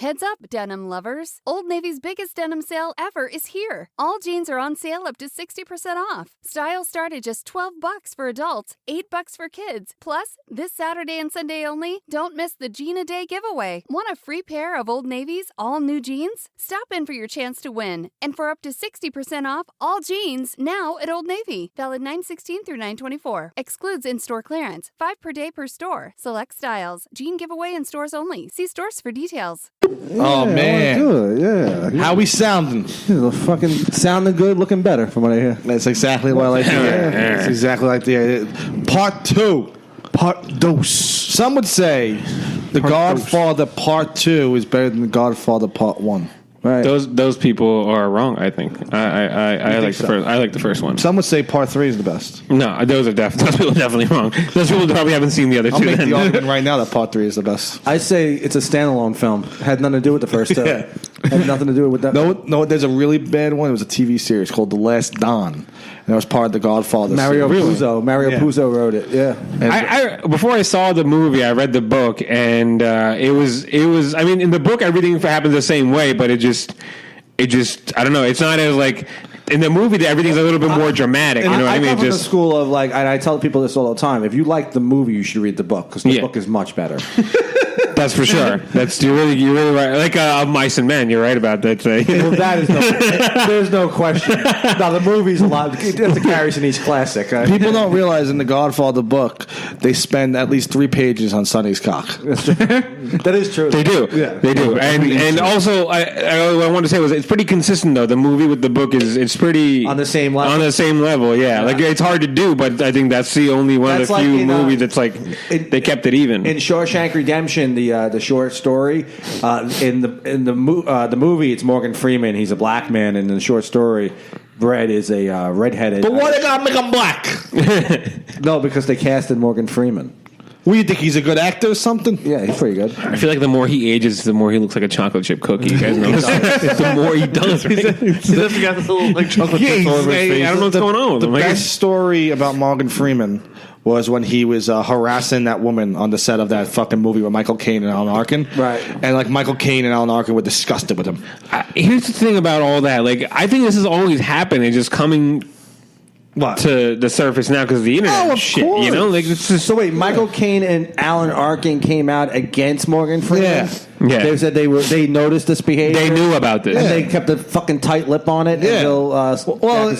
Heads up, denim lovers. Old Navy's biggest denim sale ever is here. All jeans are on sale up to 60% off. Styles start at just $12 for adults, $8 for kids. Plus, this Saturday and Sunday only, don't miss the Jean a Day giveaway. Want a free pair of Old Navy's all new jeans? Stop in for your chance to win. And for up to 60% off all jeans now at Old Navy. Valid 9/16 through 9/24. Excludes in-store clearance. 5 per day per store. Select styles. Jean giveaway in stores only. See stores for details. Oh man, do it. Yeah. How we sounding? Fucking sounding good, looking better, from what I hear. That's exactly what I like to hear. That's exactly like the part 2. Part dos. Some would say The Godfather Part 2 is better than The Godfather Part 1. Right. Those people are wrong. I think. I like the first. I like the first one. Some would say Part 3 is the best. No, those people are definitely wrong. Those people probably haven't seen the other I'll two. make the argument right now that Part 3 is the best. I say it's a standalone film. Had nothing to do with the first two. Yeah. Had nothing to do with that. No, there's a really bad one. It was a TV series called The Last Don. And that was part of The Godfather. Mario series. Puzo. Mario Puzo wrote it. Yeah. I before I saw the movie, I read the book, and it was. I mean, in the book, everything happens the same way, but it just. I don't know. It's not as like in the movie. Everything's a little bit more dramatic. You know what I mean? I come from the school of like, and I tell people this all the time. If you like the movie, you should read the book because the book is much better. That's for sure. You're really right. Like Mice and Men, you're right about that. Well, that is there's no question. Now the movie's a lot. That's a Gary Sinise classic. People don't realize in the Godfather book they spend at least 3 pages on Sonny's cock. That is true. They do. Yeah, they do. And also, what I wanted to say was it's pretty consistent though. The movie with the book it's pretty on the same level. On the same level, yeah. Like it's hard to do, but I think that's the only one of the few movies that's like they kept it even. In Shawshank Redemption, the short story, in the movie, it's Morgan Freeman. He's a black man, and in the short story, Brett is a redheaded. But why they gotta make him black? No, because they casted Morgan Freeman. What, you think he's a good actor or something? Yeah, he's pretty good. I feel like the more he ages, the more he looks like a chocolate chip cookie. You guys know the more he does. Right? He doesn't got this little like chocolate chip all over his face. I don't know what's going on with him. The best story about Morgan Freeman was when he was harassing that woman on the set of that fucking movie with Michael Caine and Alan Arkin. Right. And like Michael Caine and Alan Arkin were disgusted with him. Here's the thing about all that. Like I think this has always happened. It's just coming to the surface now because of the internet shit. Course. You know, like it's just. So wait, Michael Caine and Alan Arkin came out against Morgan Freeman. Yeah. They said they noticed this behavior. They knew about this. And they kept a fucking tight lip on it. Yeah. Until, I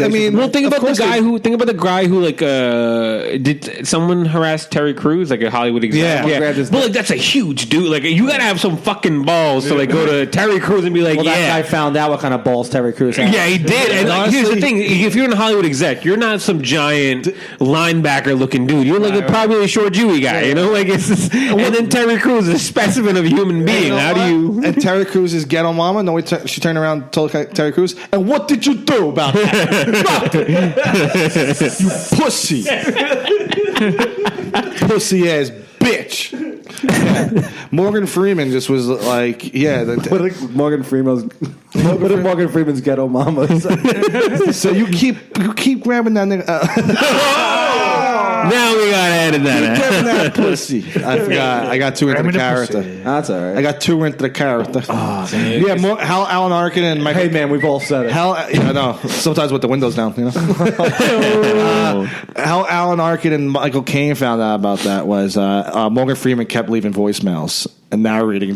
mean, think about the guy who like did someone harass Terry Crews, like a Hollywood exec? Yeah. But like that's a huge dude. Like you gotta have some fucking balls to like go to Terry Crews and be like, well, that guy found out what kind of balls Terry Crews had. Yeah, he did. And like, here's the thing: if you're in a Hollywood exec, you're not some giant linebacker looking dude. You're like probably a short Jewy guy. You know, like it's just, and then Terry Crews is a specimen of a human being. How do you? And Terry Crews' ghetto mama. No, she turned around and told Terry Crews, "And what did you do about that? You pussy, pussy ass bitch." Yeah. Morgan Freeman just was like, What if Morgan Freeman's ghetto mama? So you keep grabbing that nigga. Now we gotta edit that. Grabbing that pussy. I forgot. I got too into the character. That's all right. I got too into the character. How Alan Arkin and Michael. Hey man, we've all said it. I know. Sometimes with the windows down, you know. How Alan Arkin and Michael Caine found out about that was Morgan Freeman kept leaving voicemails and narrating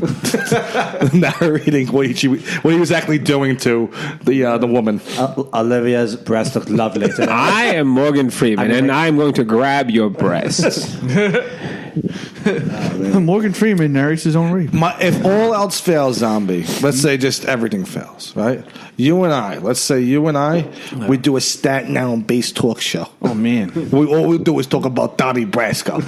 what he was actually doing to the woman. Olivia's breasts look lovely today. I am Morgan Freeman, and I'm going to grab your breasts. Morgan Freeman narrates his own rape. If all else fails, zombie, let's say just everything fails, right? Let's say you and I, we do a Staten Island based talk show. Oh man, all we do is talk about Donnie Brasco.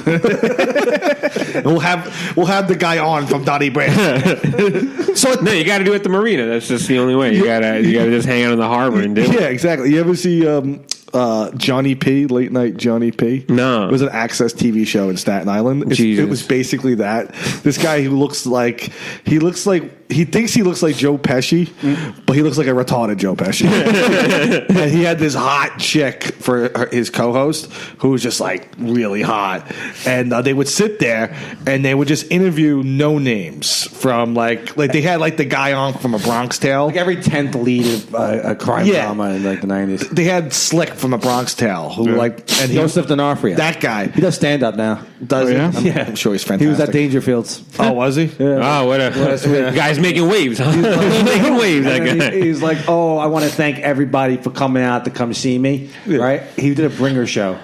we'll have the guy on from Donnie Brasco. So no, you got to do it at the marina. That's just the only way. You gotta just hang out in the harbor and do it. Yeah, exactly. You ever see Johnny P, late night Johnny P? No. It was an Access TV show in Staten Island. Jesus. It was basically that. This guy who he thinks he looks like Joe Pesci, but he looks like a retarded Joe Pesci. And he had this hot chick for his co-host who was just like really hot. And they would sit there and they would just interview no names from like they had like the guy on from A Bronx Tale. Like every 10th lead of a crime drama in like the 90s. They had Slick from A Bronx Tale who and Joseph D'Onofrio. that guy. He does stand up now. Does he? Yeah. I'm sure he's fantastic. He was at Dangerfields. Oh, was he? Oh, what a guy's making waves, huh? He's making waves, that guy. He's like, oh, I want to thank everybody for coming out to come see me. Yeah. Right? He did a bringer show.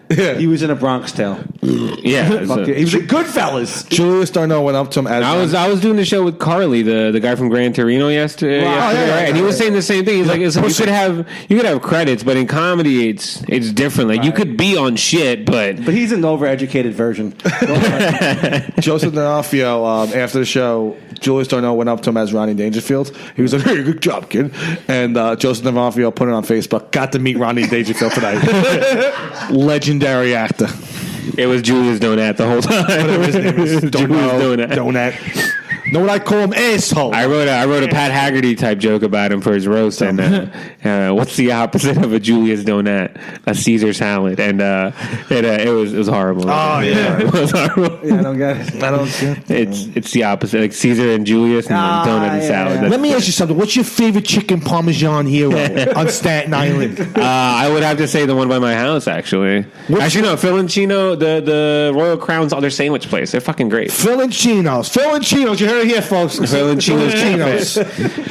Yeah. He was in A Bronx Tale. Yeah. Fuck yeah. He was in Goodfellas. Julius Darno went up to him as I was doing the show with Carly, the guy from Gran Torino yesterday, yeah, right? And he was saying the same thing. He's like, you could have credits, but in comedy, it's different. Like you could be on shit, but he's an overeducated version. Joseph D'Onofrio, after the show, Julius Darno went up to him as Ronnie Dangerfield. He was like, "Hey, good job, kid." And Joseph D'Onofrio put it on Facebook. Got to meet Ronnie Dangerfield tonight. Legendary actor. it was Julius Donat the whole time. His name is Julius Donat. Donat. Know what I call him? Asshole. I wrote a Pat Haggerty type joke about him for his roast. And what's the opposite of a Julius Donat? A Caesar salad. And it was horrible. Oh, yeah. It was horrible. Yeah, I don't get it. I don't get It's the opposite, like Caesar and Julius, and then donut and salad. yeah. Let me ask you something. What's your favorite chicken Parmesan hero on Staten Island? I would have to say the one by my house, actually. Actually, no, Phil and Chino, the Royal Crown's other sandwich place. They're fucking great. Phil and Chino's. You heard it here, folks. Phil and Chino's Chino's.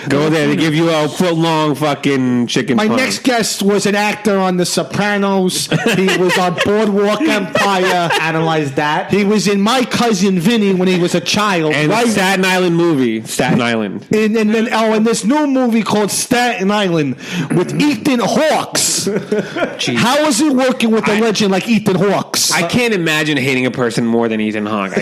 Go there, they give you a foot-long fucking chicken My parm. next guest was an actor on The Sopranos. He was on Boardwalk Empire. Analyze that. He was in My Cousin Vinny when he was a child. And right? Staten Island movie. Staten Island. And then in this new movie called Staten Island with Ethan Hawke's. How is it working with a legend like Ethan Hawke's? I can't imagine hating a person more than Ethan Hawke.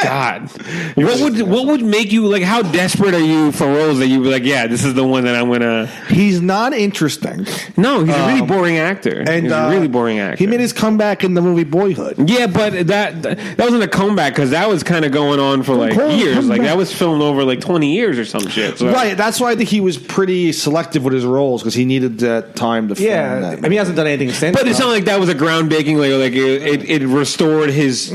God. What would make you, like, how desperate are you for roles that you be like, yeah, this is the one that I'm going to... He's not interesting. No, he's a really boring actor. And He's a really boring actor. He made his comeback in the movie Boyhood. Yeah, but that wasn't a comeback because that was kind of going on for like years. Like that was filmed over like 20 years or some shit. So. Right, that's why I think he was pretty selective with his roles because he needed that time to film Yeah, that. I mean, he hasn't done anything since. But it's not like that was a groundbreaking. Like it restored his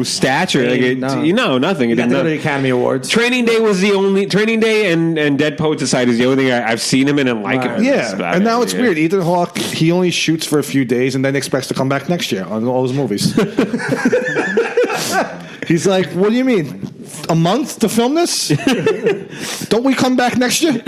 stature. Like nothing. It He got did to go to the nothing. Academy Awards. Training Day was the only Training Day and Dead Poet Society is the only thing I've seen him in and like him. Yeah, and now it's Yeah. weird. Ethan Hawke, he only shoots for a few days and then expects to come back next year on all his movies. He's like, what do you mean? A month to film this? Don't we come back next year?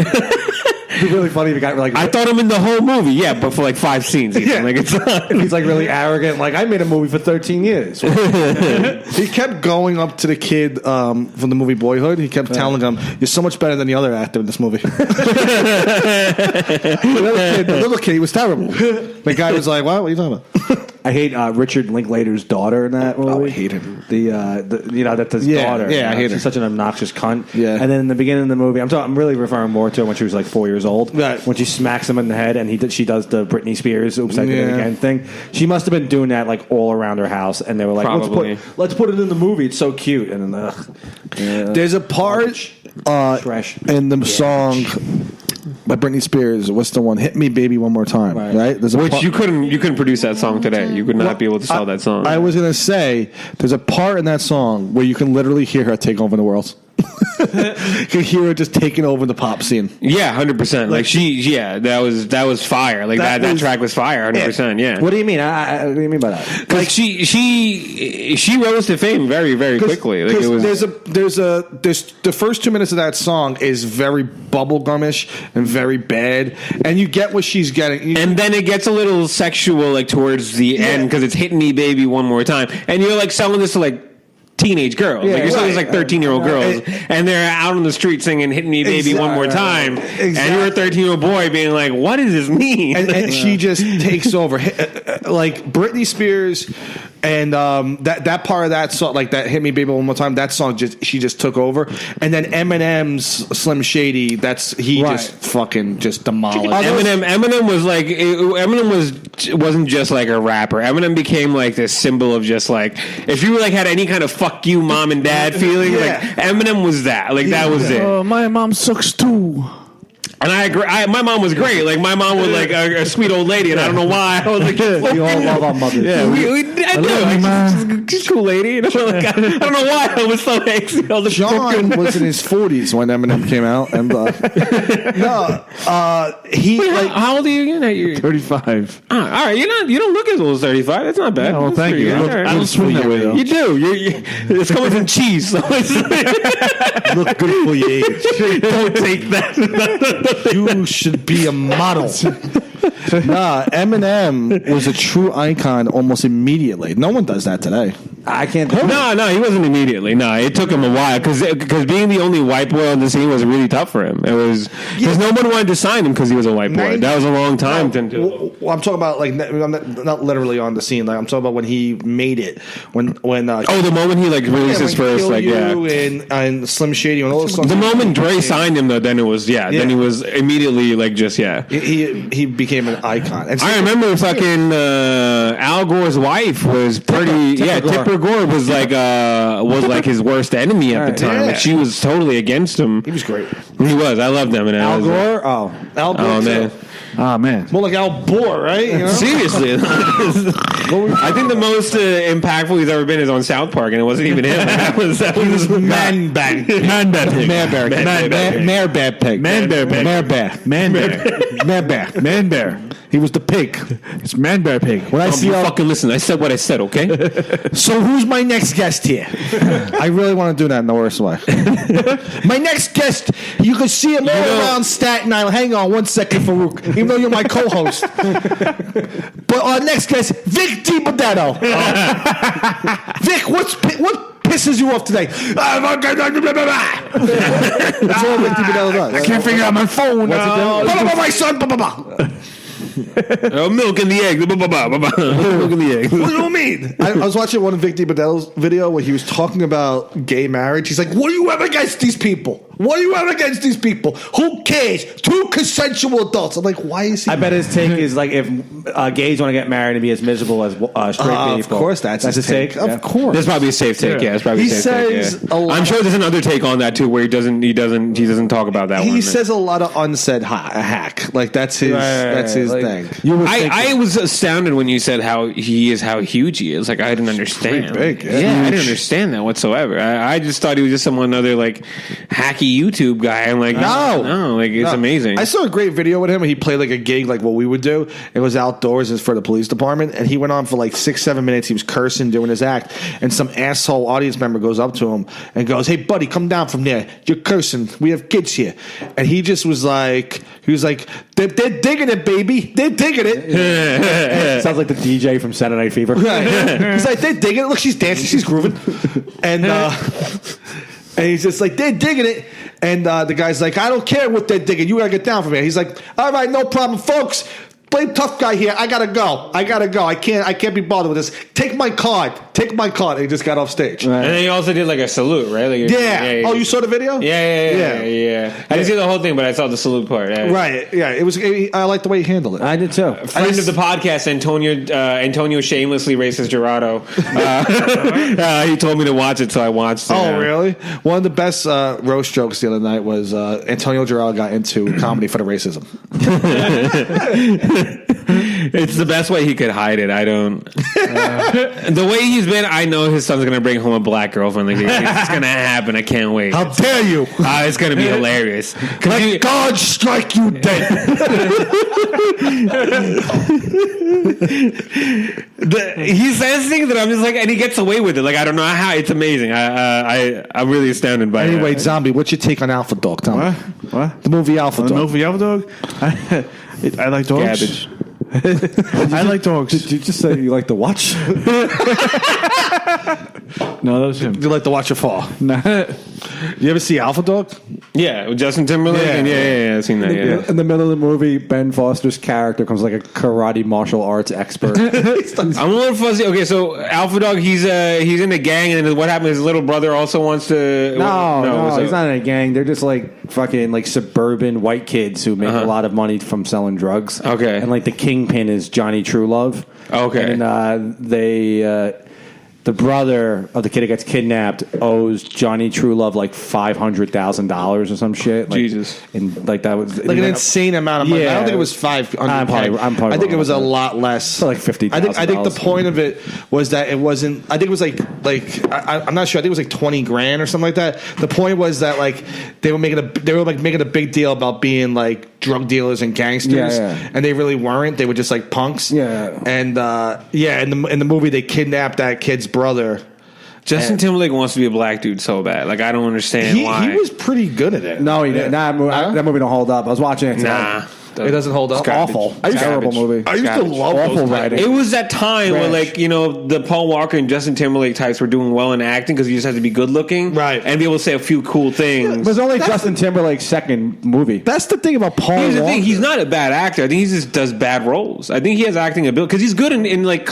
It'd be really funny if he got like. I thought him in the whole movie, yeah, but for like 5 scenes. Yeah. Like it's he's like really arrogant. Like I made a movie for 13 years. He kept going up to the kid from the movie Boyhood. He kept telling him, "You're so much better than the other actor in this movie." The little kid, he was terrible. The guy was like, "What are you talking about?" I hate Richard Linklater's daughter in that movie. Oh, I hate him. That's his Yeah, daughter. yeah, I hate her. She's such an obnoxious cunt. Yeah. And then in the beginning of the movie, I'm really referring more to when she was like 4 years old. Right. When she smacks him in the head and she does the Britney Spears "Oops, I Did It Yeah. Again" thing. She must have been doing that like all around her house, and they were like, Probably. let's put it in the movie. It's so cute. And then There's a part Trash. in the song by Britney Spears. What's the one? "Hit Me, Baby, One More Time." Right? There's a which part- you couldn't produce that song today. You would not be able to sell that song. I was gonna say there's a part in that song where you can literally hear her take over the world. You can hear her just taking over the pop scene. Yeah, 100%. Like that was fire. Like that track was fire, 100%. Yeah. What do you mean? What do you mean by that? Because she rose to fame very, very quickly. Like it was. There's the first 2 minutes of that song is very bubblegumish and very bad, and you get what she's getting. And then it gets a little sexual, like towards the end, because it's "Hitting Me, Baby, One More Time," and you're like selling this to like teenage girls. Yeah, like you're selling this right. like 13-year-old girls, and they're out on the street singing "Hitting Me, Baby, One More Time," and you're a 13-year-old boy being like, "What does this mean?" And she just takes over. Like Britney Spears And that part of that song, like that "Hit Me Baby One More Time," that song she just took over. And then Eminem's Slim Shady, just fucking just demolished. Eminem was like wasn't just like a rapper. Eminem became like this symbol of just like if you like had any kind of fuck you mom and dad feeling, like Eminem was that. Like that was it. My mom sucks too. And I agree. My mom was great. Like my mom was like a sweet old lady, and I don't know why. I was like, we all love our mothers. Yeah, I do. Like, she's a cool lady. You know? Like, I don't know why I was so anxious. John was in his 40s when Eminem came out, and he. Wait, like, how old are you again? You're 35. all right, you don't look as old as 35. That's not bad. Oh, well, thank you. I don't swing that way though. You do. It's coming from cheese. So it's look good for your age. Don't take that. You should be a model. Eminem was a true icon almost immediately. No one does that today. I can't. No, he wasn't immediately. No, it took him a while because being the only white boy on the scene was really tough for him. It was because no one wanted to sign him because he was a white boy. That was a long time. Well, I'm talking about like not literally on the scene. Like I'm talking about when he made it. When the moment he like released his first Kill You and Slim Shady and all those songs. The moment Dre signed him though, then it was then he was immediately like just he became an icon. I remember fucking Al Gore's wife was pretty. Tipper Gore was like his worst enemy at the time. Like she was totally against him. He was great. He was. I loved him. And Al Gore. Al Gore. Oh man. Ah, man. More like Al Gore, right? You know? Seriously. I think the most impactful he's ever been is on South Park, and it wasn't even him. That was Man Bag. Man Bear Pig. Man Bear. Mayor Bear Pig. Man Bear Pig. Mayor Bear. Man Bear. Man Bear. Man Bear. He was the pig. It's Man Bear Pig. When I see you fucking listen, I said what I said, okay? So who's my next guest here? I really want to do that in the worst way. My next guest, you can see him all around Staten Island. Hang on 1 second, Farouk. Even though you're my co-host. But our next guest, Vic DiBenedetto. Vic, what pisses you off today? That's all Vic DiBenedetto does. I can't figure out my phone. What's it do? My son. Milk in the egg. Milk in the egg. What do you mean? I was watching one of Vic DiBenedetto's video where he was talking about gay marriage. He's like, what do you have against these people? What do you have against these people? Who cares? Two consensual adults. I'm like, why is he? I bet his take is like if gays want to get married and be as miserable as straight people. Of course, that's his take. Yeah. Of course, that's probably a safe take. Yeah, it's probably he a safe says take. A lot. I'm sure there's another take on that too, where he doesn't talk about that. He one. says a lot of unsaid hack. Like that's his thing. I was astounded when you said how huge he is. Like I didn't understand. Big, I didn't understand that whatsoever. I just thought he was just some other like hacky YouTube guy. I'm like, no, like it's amazing. I saw a great video with him. He played like a gig, like what we would do. It was outdoors. It's for the police department, and he went on for like 6-7 minutes. He was cursing, doing his act, and some asshole audience member goes up to him and goes, "Hey, buddy, come down from there. You're cursing. We have kids here." And he just was like, "They're digging it, baby. They're digging it." Sounds like the DJ from Saturday Night Fever. Right. He's like, "They're digging it. Look, she's dancing. She's grooving." And he's just like, "They're digging it." And the guy's like, "I don't care what they're digging. You gotta get down from here." He's like, "All right, no problem, folks. Blame tough guy here. I gotta go. I can't be bothered with this. Take my card. And he just got off stage. Right. And then he also did like a salute, right? Like, yeah. Oh, you saw the video? Yeah. I didn't see the whole thing, but I saw the salute part. Yeah. Right. Yeah. It was. I like the way he handled it. I did too. Friend of the podcast, Antonio shamelessly racist Gerardo. He told me to watch it, so I watched it. Oh, really? One of the best roast jokes the other night was Antonio Gerardo got into comedy for the racism. It's the best way he could hide it. I don't. The way he's been, I know his son's going to bring home a black girlfriend. Like, it's going to happen. I can't wait. How dare you? It's going to be hilarious. Let God strike you dead. He says things that I'm just like, and he gets away with it. Like, I don't know how. It's amazing. I'm really astounded by it. Anyway, Zombie, what's your take on Alpha Dog? Tell me. What? The movie Alpha Dog. The movie Alpha Dog? I like dogs. Cabbage. I like dogs. Did you just say you like to watch? No, that was him. You like to watch it fall? Nah. You ever see Alpha Dog? Yeah, with Justin Timberlake. Yeah. And yeah, I've seen that. Yeah. In the middle of the movie, Ben Foster's character comes like a karate martial arts expert. I'm a little fuzzy. Okay, so Alpha Dog, he's in a gang, and then what happened? His little brother also wants to. No, so- he's not in a gang. They're just like fucking like suburban white kids who make a lot of money from selling drugs. Okay. And like the kingpin is Johnny Truelove. Okay. And the brother of the kid that gets kidnapped owes Johnny Truelove like $500,000 or some shit. Like, Jesus. And like that was Like an insane amount of money. I Yeah. don't think it was 500. I'm probably I think it wrong was a about that. lot less. Like $50,000. I think the point of it was that it wasn't. I think it was like I'm not sure. I think it was like 20 grand or something like that. The point was that like they were making a big deal about being like drug dealers and gangsters, Yeah. and they really weren't. They were just like punks. Yeah. And in the movie they kidnapped that kid's brother. Justin Timberlake wants to be a black dude so bad. Like, I don't understand why. He was pretty good at it. No, he didn't. That movie don't hold up. I was watching it today. Nah. It doesn't hold up. It's awful. I used to- Terrible movie. I used to love Awful those writing. It was that time where, Trash. like, you know, the Paul Walker and Justin Timberlake types were doing well in acting because you just had to be good looking, Right. and be able to say a few cool It things. was only Justin Timberlake's second movie. That's the thing about Paul Here's the Walker. thing: he's not a bad actor. I think he just does bad roles. I think he has acting ability because he's good in like a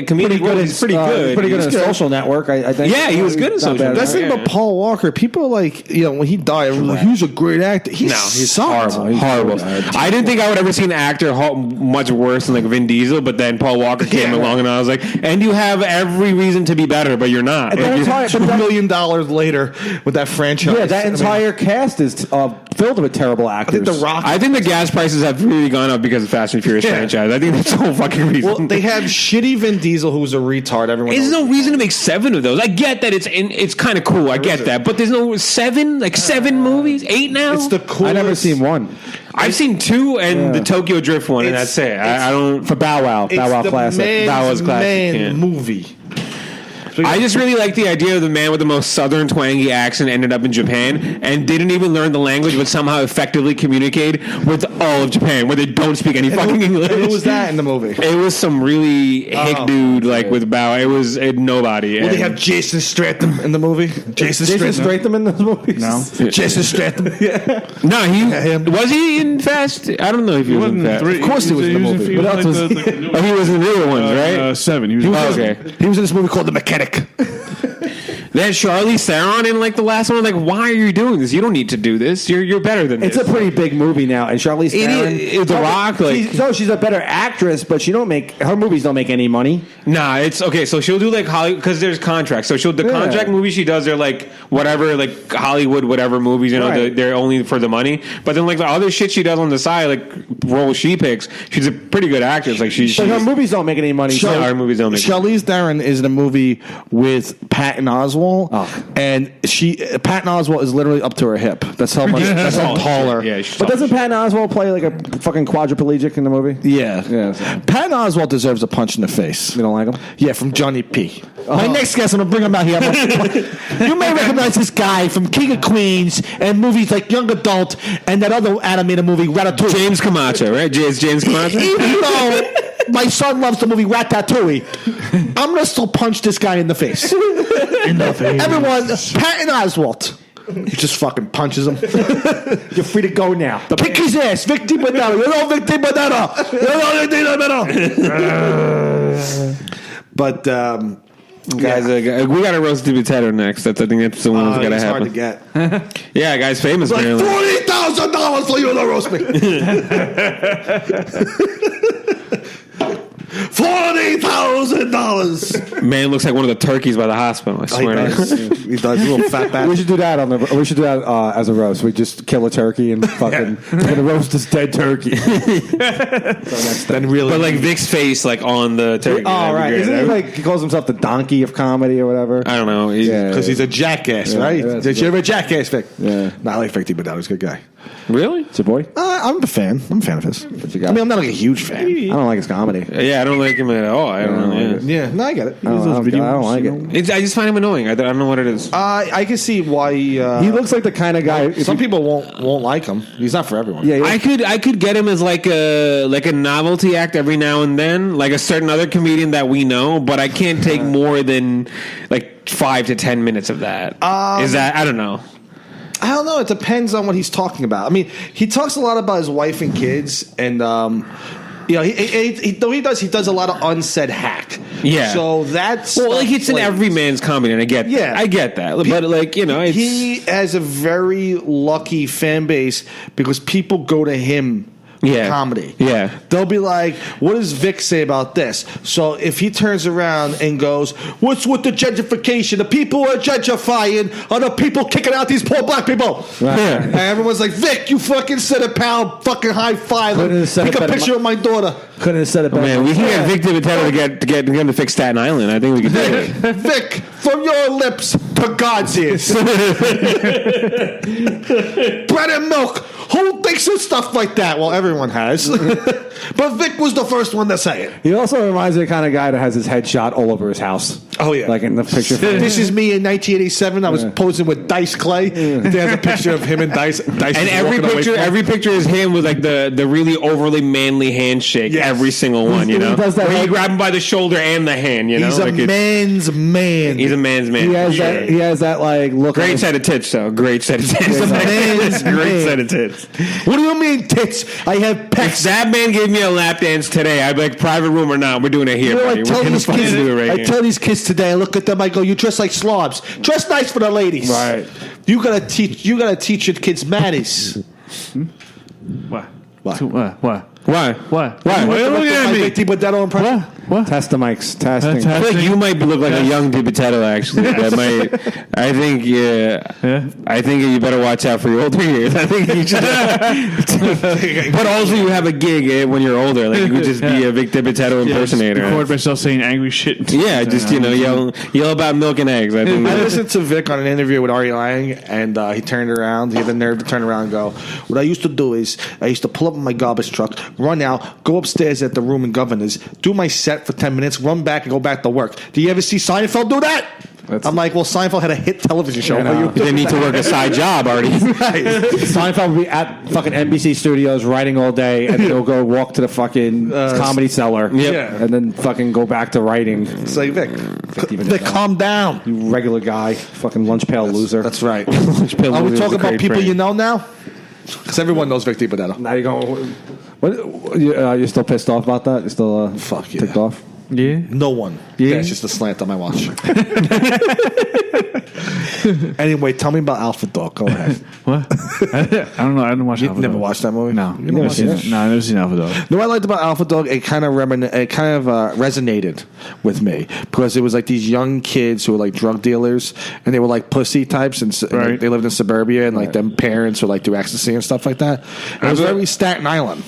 comedic roles. He's pretty good. Pretty good He's in Social Network. I think. Yeah, he was good in Not Social bad. Network. That's the thing Yeah. about Paul Walker. People are like, you know, when he died, everyone was like, he was a great actor. No, he's sucked. horrible. Horrible. I didn't think I would ever see an actor much worse than like Vin Diesel, but then Paul Walker came along, and I was like, and you have every reason to be better, but you're not. And Like, that you- entire- $2 million later with that franchise. Yeah, that entire cast is filled with terrible I actors. think The Rock. I think the gas prices have really gone up because of Fast and Furious Yeah. franchise. I think that's the whole fucking reason. well, they have shitty Vin Diesel, who's a retard. Everyone. There's knows. no reason to make 7 of those. I get that it's kind of cool. I get that, but there's no 7 movies, 8 now. It's the coolest. I never seen one. I've seen 2 and the Tokyo Drift one, and It's- that's it. I don't. For Bow Wow. It's Bow Wow the classic. man's That was classic, man yeah. movie. I just really like the idea of the man with the most southern twangy accent ended up in Japan and didn't even learn the language, but somehow effectively communicate with all of Japan, where they don't speak any fucking English. Who was that in the movie? It was some really hick dude, like with Bow. It was nobody. Well, they And- have Jason Statham in the movie. Jason Jason Statham. Statham in those movies? No. Jason Statham. Yeah. No, him. was he in Fast? I don't know if he was in Fast. Of course he was in the movie. What else was he? Oh, he was in the newer ones, right? 7. He was Oh, okay. He was in this movie called The Mechanic. They had Charlize Theron in like the last one. Like, why are you doing this? You don't need to do this. You're better than this. It's a pretty big movie now, and Charlize Theron. The Rock, like- she's a better actress, but her movies don't make any money. Nah, it's okay. So she'll do like Hollywood because there's contracts. So the Yeah. contract movies she does, they're like whatever, like Hollywood, whatever movies. You know, Right. they're only for the money. But then like the other shit she does on the side, like roles she picks, she's a pretty good actress. Like she's But her movies don't make any money. Yeah, our movies don't make. Charlize Theron is in a movie with Patton Oswalt, and Patton Oswalt is literally up to her hip. That's how much. That's how taller. Yeah, she's But doesn't Patton Oswalt play like a fucking quadriplegic in the movie? Yeah. Yeah, so- Patton Oswalt deserves a punch in the face. You don't like him? Yeah, from Johnny P. My next guest, I'm gonna bring him out here. You may recognize this guy from King of Queens and movies like Young Adult and that other animated movie Ratatouille. James Camacho, right? It's James Camacho. Even though my son loves the movie Ratatouille, I'm gonna still punch this guy in the face. In the face. Everyone, Patton Oswalt. He just fucking punches him. You're free to go now. Kick his ass, Victor Bonetta. You know Victor Bonetta. You know Victor Bonetta. But Guys, we got to roast the potato next. I think that's the one that's got to it's hard happen. to get. Yeah, guys, famous Like apparently. $40,000 for you to roast me. $40,000. Man looks like one of the turkeys by the hospital. I swear to God. He does. Little fat bastard. We should do that as a roast. We just kill a turkey and fucking we're gonna roast this dead turkey. Then really, But like Vic's face, like on the turkey. Oh That'd be right, great. isn't he like he calls himself the donkey of comedy or whatever? I don't know. Yeah. because he's a jackass, Yeah, right? yeah, that's Did you ever a jackass, Vic? Yeah. Not like Victor Bonetta. He's a good guy. Really? It's your boy. I'm a fan. I'm a fan of his. you got? I mean, I'm not like a huge fan. I don't like his comedy. Yeah, I don't like him at all. I don't know. Yeah. Yeah, no, I get it. I don't like it. I just find him annoying. I don't know what it is. I can see why. He looks like the kind of guy. Some people won't like him. He's not for everyone. Yeah, I could get him as like a novelty act every now and then, like a certain other comedian that we know, but I can't take more than like 5 to 10 minutes of that. Is that I don't know. I don't know. It depends on what he's talking about. I mean, he talks a lot about his wife and kids, and you know, he does a lot of unsaid hack. Yeah. So that's like it's in every man's comedy, and I get that. But like it's, he has a very lucky fan base because people go to him. Comedy. Yeah. They'll be like, what does Vic say about this? So if he turns around and goes, what's with the gentrification? The people are gentrifying are the people kicking out these poor black people. Right. And everyone's like, Vic, you fucking said a pound fucking high five. Take a picture of my daughter. Couldn't have said it better. Man, we can get Vic DiBitetto to get him to fix Staten Island. I think we can do it. Vic, from your lips to God's ears. Bread and milk. Who thinks of stuff like that? Well, everyone has. But Vic was the first one to say it. He also reminds me of the kind of guy that has his headshot all over his house. Oh, yeah. Like in the picture. This is me in 1987. I was posing with Dice Clay. There's a picture of him and Dice. And every picture is him with like the really overly manly handshake. Yes. Every single one, you know. He does that where you like- grab him by the shoulder and the hand, you know. He's like a man's man. He's a man's man. He has that like look. Great set of tits, though. Great set of tits. He's a man's Great man. set of tits. What do you mean, tits? I have If pecs. that man gave me a lap dance today, I'd be like, private room or not, we're doing it here, You know, buddy. I We're tell gonna these fucking kids. do it right I here. tell these kids today. I look at them. I go, "You dress like slobs. Dress nice for the ladies. Right. You gotta teach. You gotta teach your kids manners." What? What? What? Why? What? Why? Why are you looking at My me? Vic DiBitetto impression. What? Test the mics. Testing. I feel like you might look like a young DiBitetto, actually. That might. I think, I think you better watch out for your older years. I think you should. But also, you have a gig when you're older. Like you could just be a Vic DiBitetto impersonator. Record myself saying angry shit. Yeah, just yell about milk and eggs. I think. I listened to Vic on an interview with Ari Lang, and he turned around. He had the nerve to turn around and go, "What I used to do is I used to pull up in my garbage truck, run out, go upstairs at the room in Governors, do my set for 10 minutes, run back, and go back to work." Do you ever see Seinfeld do that? I'm like, well, Seinfeld had a hit television show. Yeah, no. You didn't need to work a side job already. Seinfeld will be at fucking NBC studios writing all day, and then he'll go walk to the fucking comedy cellar. Yep. And then fucking go back to writing. It's like, Vic, calm down. You regular guy, fucking lunch pail loser. That's right. Are we talking about people you know now? Because everyone knows Vic DiBitetto. Now you go. What? You're still pissed off about that? You're still Fuck yeah. ticked off? Yeah. No one. Yeah. That's just a slant on my watch. Anyway, tell me about Alpha Dog. Go ahead. What? I don't know. I didn't watch. You Alpha never Dog. watched that movie? No. You never seen it? No, I never seen Alpha Dog. No, what I liked about Alpha Dog, it kind of resonated with me because it was like these young kids who were like drug dealers and they were like pussy types and Right. they lived in suburbia and like them parents would like do ecstasy and stuff like that. It was very Staten Island.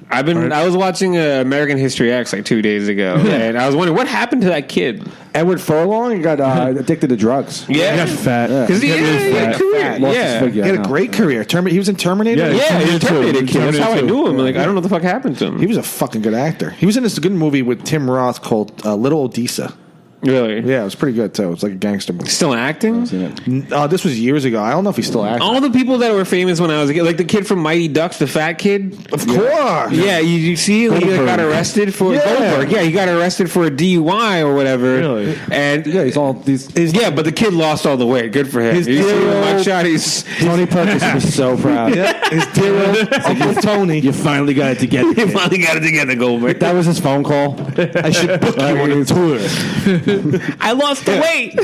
I was watching American History X like 2 days ago, and I was wondering what happened to that kid. Edward Furlong got addicted to drugs. He got fat. Because he had a career. Lost his Yeah. figure. He had a great career. He was in Terminator. Yeah. Yeah, he was a Terminator kid. That's how I Terminator knew him. too. Like, I don't know what the fuck happened to him. He was a fucking good actor. He was in this good movie with Tim Roth called Little Odessa. Really? Yeah, it was pretty good too. It was like a gangster movie. Still acting? This was years ago. I don't know if he's still acting. All the people that were famous when I was a kid, like the kid from Mighty Ducks, the fat kid. Of course. Yeah, you see, like, he got arrested for Goldberg. Yeah, he got arrested for a DUI or whatever. Really? And Yeah, he's all these. yeah, but the kid lost all the weight. Good for him. His You see dear the old- mugshot? He's Tony Perkins was so proud. Yeah, his dear old Uncle Tony. You finally got it together. he finally got it together, Goldberg. That was his phone call. I should book you on a tour. I lost the weight.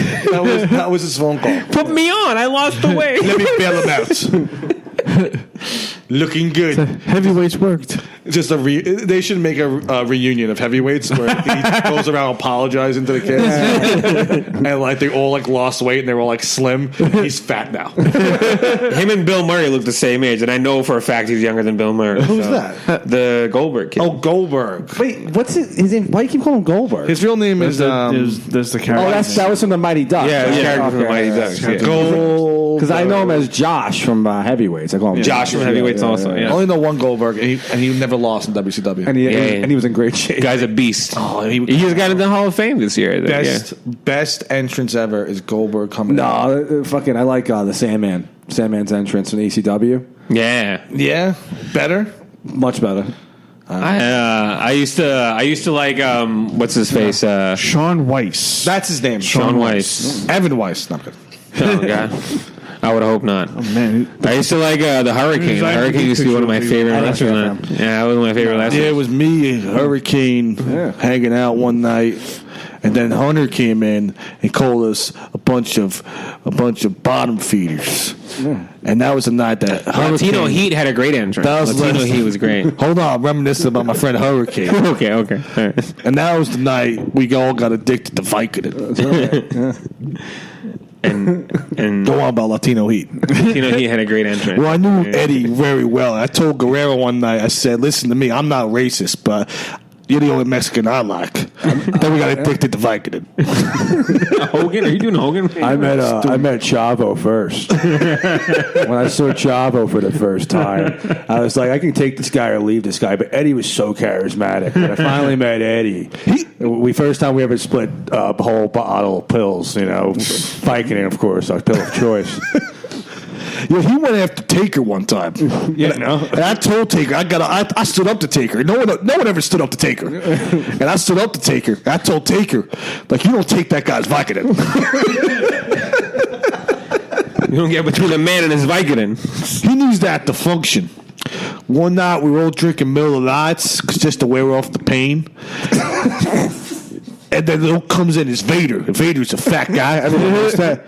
That was his phone call. Put me on. I lost the weight. Let me bail him out. Looking good. Heavyweights worked. Just they should make a reunion of heavyweights where he goes around apologizing to the kids, and like they all like lost weight and they were like slim. He's fat now. Him and Bill Murray look the same age, and I know for a fact he's younger than Bill Murray. Who's that? The Goldberg kid. Oh, Goldberg. Wait, what's his name? Why do you keep calling him Goldberg? His real name is There's the character. that was from the Mighty Ducks. yeah, the character from the Mighty Ducks. Yeah. Gold. Because I know him as Josh from Heavyweights. I call him Josh from Heavyweights also. I Yeah. only know one Goldberg, and he never lost in WCW. And Yeah. he was in great shape. Guy's a beast. Oh, He just got into the Hall of Fame this year. I think, best entrance ever is Goldberg coming. out. No, fucking, I like the Sandman. Sandman's entrance in ECW. Yeah. Yeah, better. Much better. I used to like what's his face? Sean Weiss. That's his name. Sean Weiss. Evan Weiss. Not good. Oh god. I would hope not. Oh, man. I used to like the Hurricane. The Hurricane used to be one of my favorite wrestlers. Yeah, that was my favorite wrestler. Yeah, it was me and Hurricane hanging out one night, and then Hunter came in and called us a bunch of bottom feeders. And that was the night that Latino Heat had a great entrance. Latino Heat was great. Hold on, I'm reminiscing about my friend Hurricane. Okay. All right. And that was the night we all got addicted to Vicodin. And Go on about Latino Heat. Latino Heat had a great entrance. Well, I knew Eddie very well. I told Guerrero one night, I said, listen to me, I'm not racist, but you're the only Mexican I like. Then we got addicted to Vicodin. Hogan? Are you doing Hogan? I met Chavo first. When I saw Chavo for the first time, I was like, I can take this guy or leave this guy. But Eddie was so charismatic. When I finally met Eddie, first time we ever split a whole bottle of pills. Vicodin, of course, our pill of choice. Yeah, he went after Taker one time. And I told Taker, I stood up to Taker. No one ever stood up to Taker. And I stood up to Taker. I told Taker, like, you don't take that guy's Vicodin. You don't get between a man and his Vicodin. He needs that to function. One night we were all drinking Miller Lights just to wear off the pain. And then it comes in is Vader. Vader's a fat guy. Everyone knows that.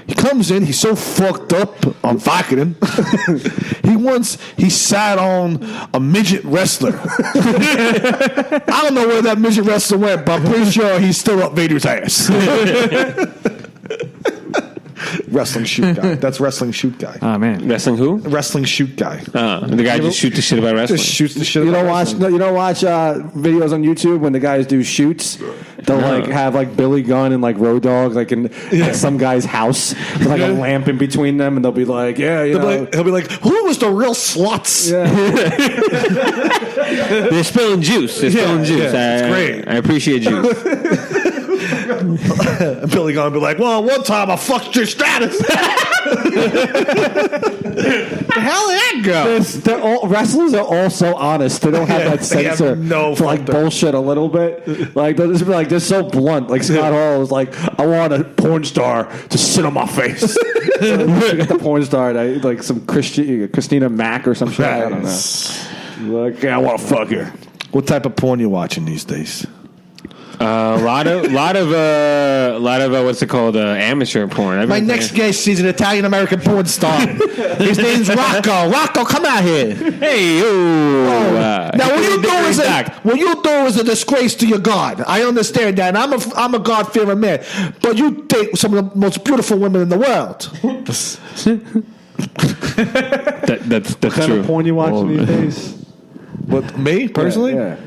He comes in, he's so fucked up on Vicodin. He sat on a midget wrestler. I don't know where that midget wrestler went, but I'm pretty sure he's still up Vader's ass. Wrestling shoot guy. That's wrestling shoot guy. Oh, man. Wrestling who? Wrestling shoot guy. The guy just shoot the shit about wrestling. Just shoots the shit. You don't watch videos on YouTube when the guys do shoots. They'll have Billy Gunn and Road Dogg in some guy's house with a lamp in between them, and they'll be like, he'll be like, who was the real sluts? Yeah. They're spilling juice. Yeah, it's great. I appreciate juice. Billy Gunn be like, well, one time I fucked your status. The hell did that go? Wrestlers are all so honest. They don't have that censor for bullshit a little bit. They'll just be they're so blunt. Scott Hall is I want a porn star to sit on my face. So you get the porn star, some Christina Mack or some shit. I don't know. I want to fuck her. What type of porn you watching these days? A lot of what's it called? Amateur porn. My next guest is an Italian American porn star. His name's Rocco. Rocco, come out here. Hey, now what you do is a disgrace to your God. I understand that. And I'm a God-fearing man, but you date some of the most beautiful women in the world. that's what kind true. of porn you watching these days? What, me personally? Yeah.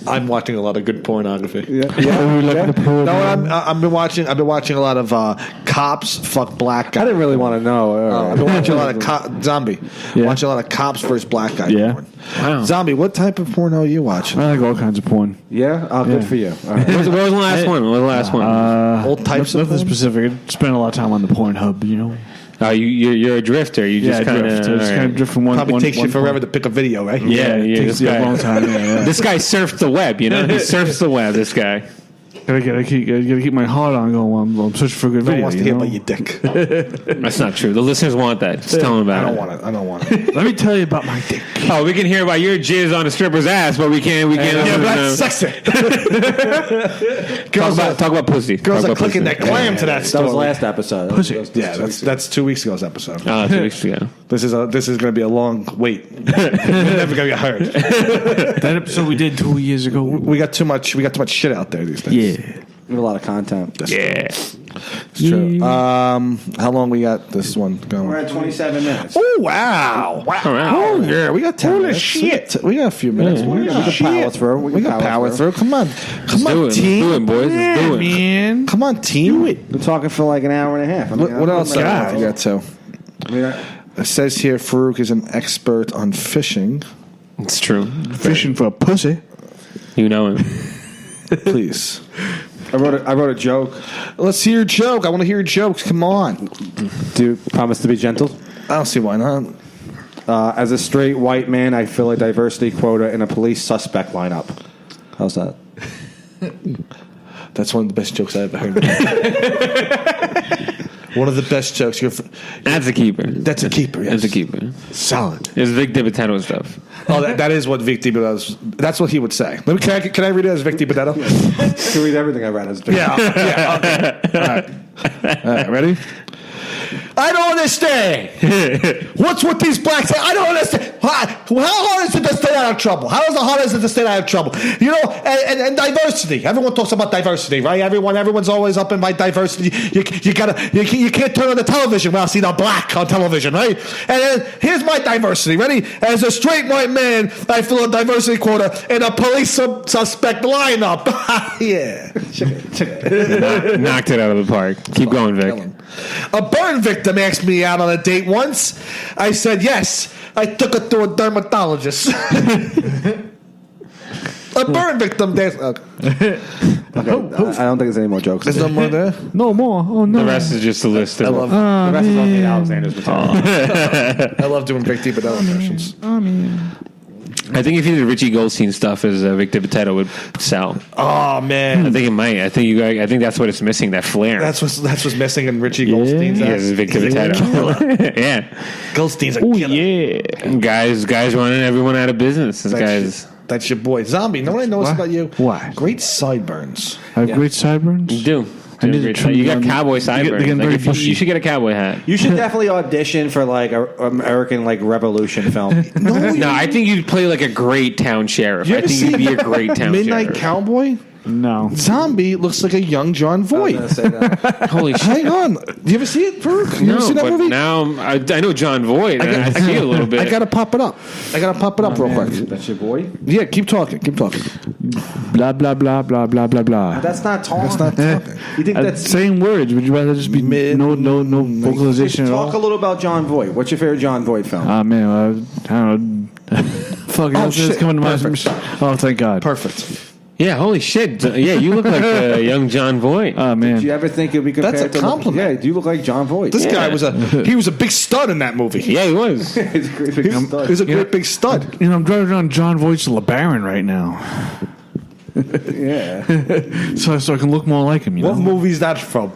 I'm watching a lot of good pornography. Yeah. No, I've been watching a lot of cops fuck black guys. I didn't really want to know. I've been watching a lot of zombie. Watching a lot of cops versus black guy porn. Wow. Zombie, what type of porn are you watching? I like all kinds of porn. Yeah? Oh, good for you. All right. What was the last one? All types of nothing porn? specific. I spend a lot of time on the Pornhub, You're a drifter. You just kind of drift from one. Probably takes you forever to pick a video, right? Yeah. Takes a long time. This guy surfs the web. He surfs the web. This guy. Gotta keep my heart on going while I'm searching for a good No one video. wants to hear about your dick. That's not true. The listeners want that. Just tell them about it. I don't want it. Let me tell you about my dick. Oh, we can hear about your jizz on a stripper's ass, but we can't. Yeah, but that's sexy. Talk about pussy. Girls are clicking that clam to that That story. was last episode. Pussy. Yeah, that's 2 weeks ago's episode. 2 weeks ago. This is going to be a long wait. We're never going to get heard. That episode we did 2 years ago. We got too much shit out there these days. Yeah. We have a lot of content. Yeah. It's true. How long we got this one going? We're at 27 minutes. Oh, wow. Oh, yeah. We got 10 minutes. Shit. We got a few minutes. We can power through. We can power through. Come on. Come on, do it. team. Do it, boys. Let's do it. Man. Come on, team. Do it. We're talking for an hour and a half. What else do you got to? Yeah. It says here Farouk is an expert on fishing. It's true. Fishing for a pussy. You know him. Please. I wrote a joke. Let's hear a joke. I want to hear jokes. Come on. Do you promise to be gentle? I don't see why not. As a straight white man, I fill a diversity quota in a police suspect lineup. How's that? That's one of the best jokes I ever heard. One of the best jokes. That's a keeper. That's a keeper. Yes. That's a keeper. Solid. It's Vic DiBitetto stuff. Oh, that is what Vic DiBitetto. That's what he would say. Can I read it as Vic DiBitetto? You can read everything I read as Yeah. Okay. All right. Ready? I don't understand. What's with these blacks? I don't understand. How hard is it to stay out of trouble? How is the hardest to stay out of trouble? You know, and diversity. Everyone talks about diversity, right? Everyone's always up in my diversity. You can't turn on the television without seeing a black on television, right? And then here's my diversity. Ready? As a straight white man, I fill a diversity quota in a police suspect lineup. Yeah. Knocked it out of the park. Keep going, Vic. A burn victim asked me out on a date once. I said yes. I took her to a dermatologist. A burn victim. Okay. I don't think there's any more jokes. There's no more there? No more. Oh no. The rest is just a list of. the rest is all Nate Alexander's material. I love doing Vic DiBitetto impressions. I think if you did Richie Goldstein stuff as Vic DiBitetto would sell. Oh man, I think it might. I think that's what it's missing. That flair. That's what's missing in Richie Goldstein's. Yeah, Vic DiBitetto. Yeah, Goldstein's a killer. Yeah, guys running everyone out of business. That's your boy Zombie. Know what I noticed about you? What? Great sideburns. I have great sideburns. You do. I need to trim You got them. cowboy sideburns. They get very bushy. You should get a cowboy hat. You should definitely audition for like a American like Revolution film. No, I think you'd play like a great town sheriff. I think you'd be a great town Midnight sheriff. Cowboy? No. Zombie looks like a young John Voight. I was gonna say that. Holy shit. Hang on. Do you ever see it, Farouk? You No, ever see that but movie? now I know John Voight. And I see it a little bit. I gotta pop it up. Real quick. That's your boy. Yeah, keep talking. Blah blah blah blah blah blah blah. That's not talking. That's not talking. You think that's Same words. Would you rather just be no vocalization at all? Talk a little about John Voight. What's your favorite John Voight film? Ah man, I don't know. Fuck, that's shit. coming to my. Perfect. Oh, thank God. Perfect. Yeah, holy shit. Yeah, you look like a young John Voight. Oh man. Do you ever think it'd be compared That's a to compliment. Yeah, you look like John Voight. This guy was a big stud in that movie. Yeah, he was. He's a great big stud. He was a great big stud. You know, I'm driving around John Voight's LeBaron right now, Yeah. so I can look more like him. You What know, movie is that from?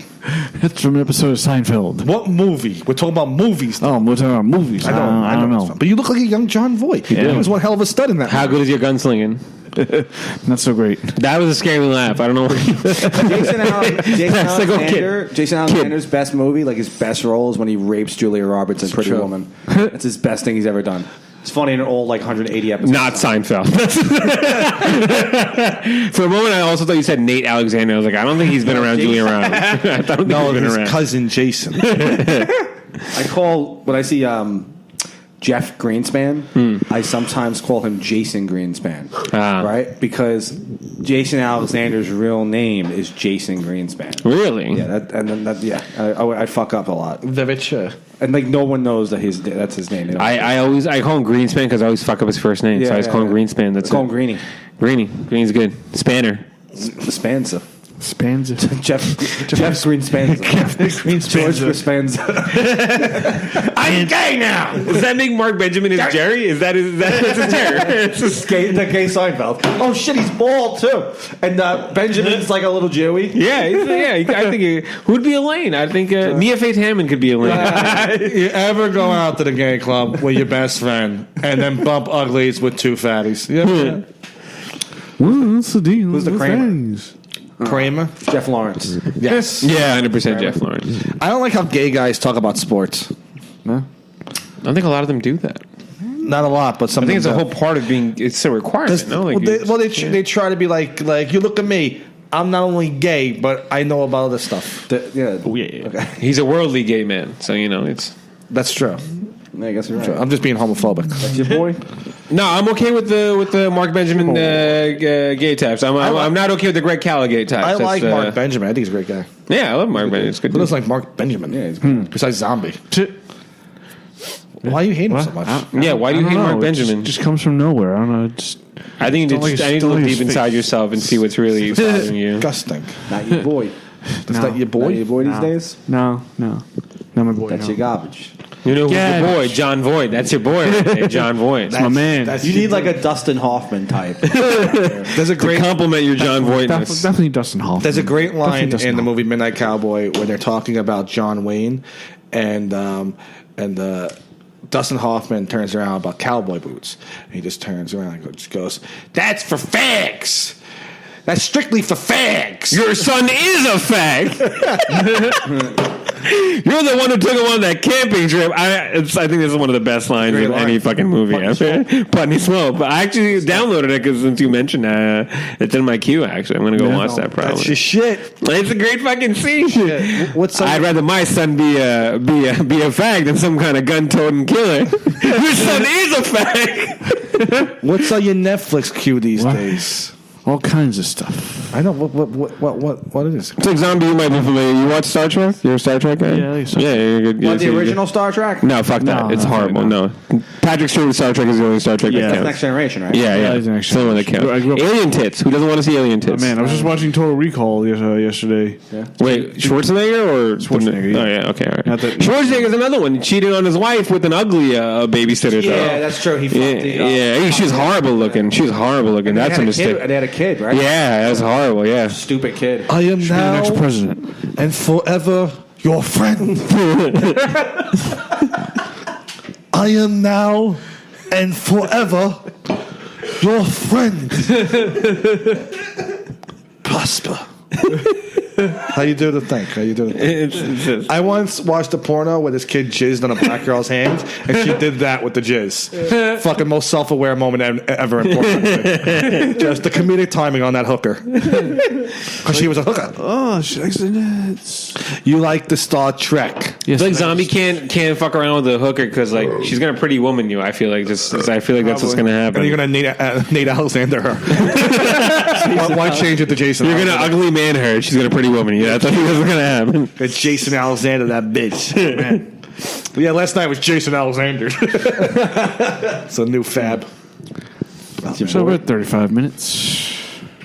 that's from an episode of Seinfeld. What movie? We're talking about movies. Oh, we're talking about movies. I don't know. But you look like a young John Voight. He was one hell of a stud in that How movie. good is your gunslinging? Not so great. That was a scary laugh. I don't know. Jason Alexander's best movie, like his best role, is when he rapes Julia Roberts in Pretty Woman. That's his best thing he's ever done. It's funny in all like 180 episodes. Not Seinfeld. For a moment, I also thought you said Nate Alexander. I was like, I don't think he's been around Julia Roberts. I don't think he's been his around. cousin Jason. I call when I see Jeff Greenspan, I sometimes call him Jason Greenspan, right? Because Jason Alexander's real name is Jason Greenspan. Really? Yeah, I fuck up a lot, Very true. and like no one knows that that's his name. I call him Greenspan because I always fuck up his first name. So I just call him Greenspan. That's call him it. Greenie. Greenie's good. Spanner. Spanza. Spanza. Jeff Greenspanza. George Greenspanza. I'm gay now. Does that make Mark Benjamin his Jerry? Is that his Jerry? The gay Seinfeld. Oh shit, he's bald too. And Benjamin's like a little Jewy. Yeah. I think who'd be Elaine? I think Mia Faith Hammond could be Elaine. You ever go out to the gay club with your best friend and then bump uglies with two fatties? Yeah. What's the deal? Who's the with Kramer? things? Kramer? Jeff Lawrence. Yes. Yeah, 100% Jeff Lawrence. I don't like how gay guys talk about sports. I think a lot of them do that. Not a lot, but some. I think of it's a them whole part of being. It's a requirement. No, like they try to be like you look at me. I'm not only gay, but I know about other stuff. He's a worldly gay man, so it's. That's true. I guess you're right. I'm just being homophobic. That's your boy. No, I'm okay with the Mark Benjamin gay types. I'm not okay with the Greg Callagay types. I like Mark Benjamin. I think he's a great guy. Yeah, I love Mark Benjamin. It's good. Who doesn't like Mark Benjamin? Yeah, he's good. Besides Zombie. Why you hate him so much? Yeah, why do you hate Mark It Benjamin? just comes from nowhere. I don't know. I think Don't like I need to don't look like deep his inside face. yourself and see what's really bothering you. Disgusting. Not your boy. Is that your boy? Not your boy these days? No, not my boy. That's no. your garbage. You know who's Yeah. your boy? John Voight. That's your boy right there, John Voight. That's my man. You need like a Dustin Hoffman type. There's a to great compliment your John Voightness. Definitely Dustin Hoffman. There's a great line Definitely Dustin in the Hoffman. movie Midnight Cowboy where they're talking about John Wayne and Dustin Hoffman turns around about cowboy boots. And he just turns around and just goes, "That's for fags. That's strictly for fags." Your son is a fag. You're the one who took him on that camping trip. I think this is one of the best lines in any fucking movie ever. Putney Smoke. But I actually downloaded it because since you mentioned it's in my queue, actually. I'm going to go watch that probably. That's just shit. It's a great fucking scene. I'd rather my son be a fag than some kind of gun-toting killer. Your son is a fag. What's on your Netflix queue these days? All kinds of stuff. I know what it is. It's like zombie. You might be familiar. You watch Star Trek? You're a Star Trek guy? Yeah, I like Star Trek. You're good. What, the original Star Trek? No, fuck that. No, it's no, horrible. no. No. Patrick Stewart Star Trek is the only Star Trek that That's counts. Next Generation, right? Yeah, Yeah, it's yeah. Next It's the one that Generation. I grew counts. up- Alien tits. Who doesn't want to see alien tits? Man, I was just watching Total Recall yesterday. Wait, Schwarzenegger or Schwarzenegger, yeah. Oh yeah, okay, all right. Not that- Schwarzenegger's another one. He cheated on his wife with an ugly babysitter. Yeah, that's true. He fucked She was horrible looking. She was horrible looking. That's a mistake. They had a kid, right? Yeah, that's horrible. Yeah. Stupid kid. I am Be the now next president. and forever your friend. I am now and forever your friend. Prosper. How you do the thing? How you do the thing? I once watched a porno where this kid jizzed on a black girl's hand, and she did that with the jizz. Fucking most self-aware moment ever in porno. Just the comedic timing on that hooker. Because she was a hooker. Oh, she likes the Nets. You like the Star Trek. Yes, Like zombie can't fuck around with a hooker because like she's gonna pretty woman you. I feel like that's what's gonna happen. And you're going to Nate Alexander her. why change it to Jason You're gonna ugly man her. She's gonna pretty woman you. That's what's gonna happen. It's Jason Alexander, that bitch. Man. Yeah, last night was Jason Alexander. It's a new fab. So we're at 35 minutes.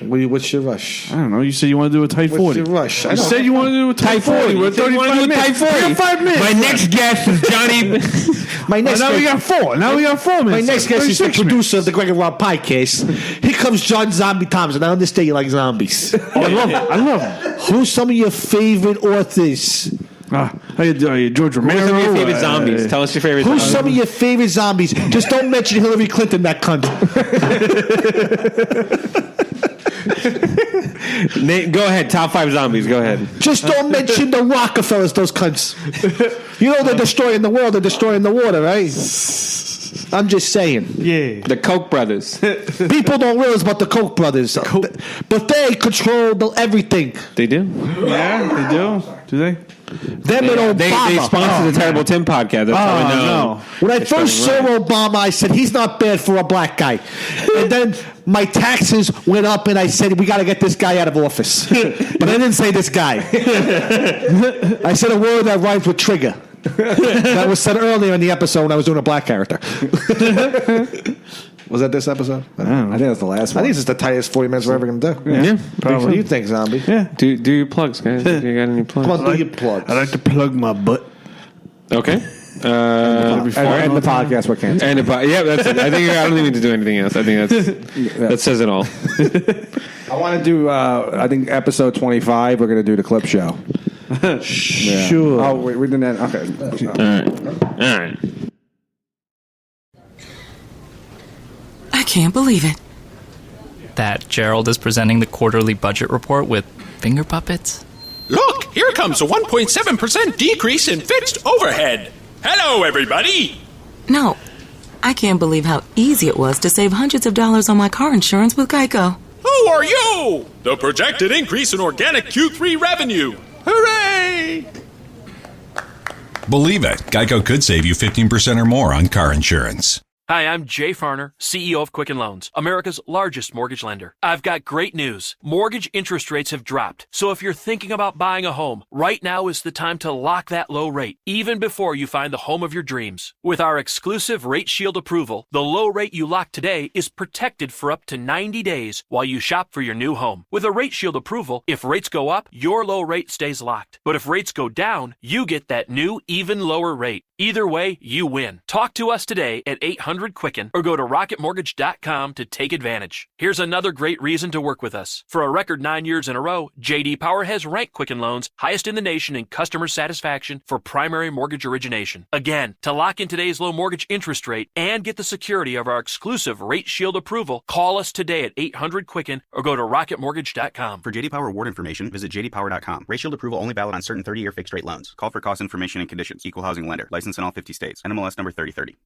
What's your rush? I don't know. You said you want to do a tight 40. What's your rush? You said you want to do a tight 40. We're at 35 minutes. 35 minutes. My next guest is Johnny. My next Now we got 4. Now we got 4 My minutes. next guest is the 36 producer of the Greg and Rob podcast. Here comes John Zombie Thompson. I understand you like zombies. minutes. I love it. I love it. Who's some of your favorite authors? How you doing? George Romero. Who's some of your favorite zombies? Tell us your favorite Who's zombies. some of your favorite zombies? Just don't mention Hillary Clinton, that cunt. Nate, go ahead. Top 5 zombies. Go ahead. Just don't mention the Rockefellers, those cunts. You know they're destroying the world, they're destroying the water, right? I'm just saying. Yeah. The Koch brothers. People don't realize about the Koch brothers. But they control everything. They do. Yeah, they do. Do they? Them and Obama. They sponsor the Terrible Tim podcast. That's how we know. no. When I first saw Obama, I said, he's not bad for a black guy. And then my taxes went up, and I said, we got to get this guy out of office. But I didn't say this guy. I said a word that rhymes with trigger. That was said earlier in the episode when I was doing a black character. Was that this episode? I think that's the last I one. think this is the tightest 40 minutes we're ever going to do. Yeah. What do you think, Zombie? Yeah. Do your plugs, guys. Do you got any plugs? Come on, do your plugs. I like to plug my butt. Okay. and the podcast we're canceling. Yeah, that's it. I don't need to do anything else. I think that says it all. I want to do, I think, episode 25, we're going to do the clip show. Sure. Oh, we did that. Okay. All right. I can't believe it. That Gerald is presenting the quarterly budget report with finger puppets? Look, here comes a 1.7% decrease in fixed overhead. Hello, everybody. No, I can't believe how easy it was to save hundreds of dollars on my car insurance with Geico. Who are you? The projected increase in organic Q3 revenue. Hooray! Believe it, Geico could save you 15% or more on car insurance. Hi, I'm Jay Farner, CEO of Quicken Loans, America's largest mortgage lender. I've got great news. Mortgage interest rates have dropped. So if you're thinking about buying a home, right now is the time to lock that low rate, even before you find the home of your dreams. With our exclusive Rate Shield approval, the low rate you lock today is protected for up to 90 days while you shop for your new home. With a Rate Shield approval, if rates go up, your low rate stays locked. But if rates go down, you get that new, even lower rate. Either way, you win. Talk to us today at 800-QUICKEN or go to rocketmortgage.com to take advantage. Here's another great reason to work with us. For a record 9 years in a row, J.D. Power has ranked Quicken Loans highest in the nation in customer satisfaction for primary mortgage origination. Again, to lock in today's low mortgage interest rate and get the security of our exclusive Rate Shield approval, call us today at 800-QUICKEN or go to rocketmortgage.com. For J.D. Power award information, visit jdpower.com. Rate Shield approval only valid on certain 30-year fixed-rate loans. Call for cost information and conditions. Equal housing lender. License in all 50 states. NMLS number 3030.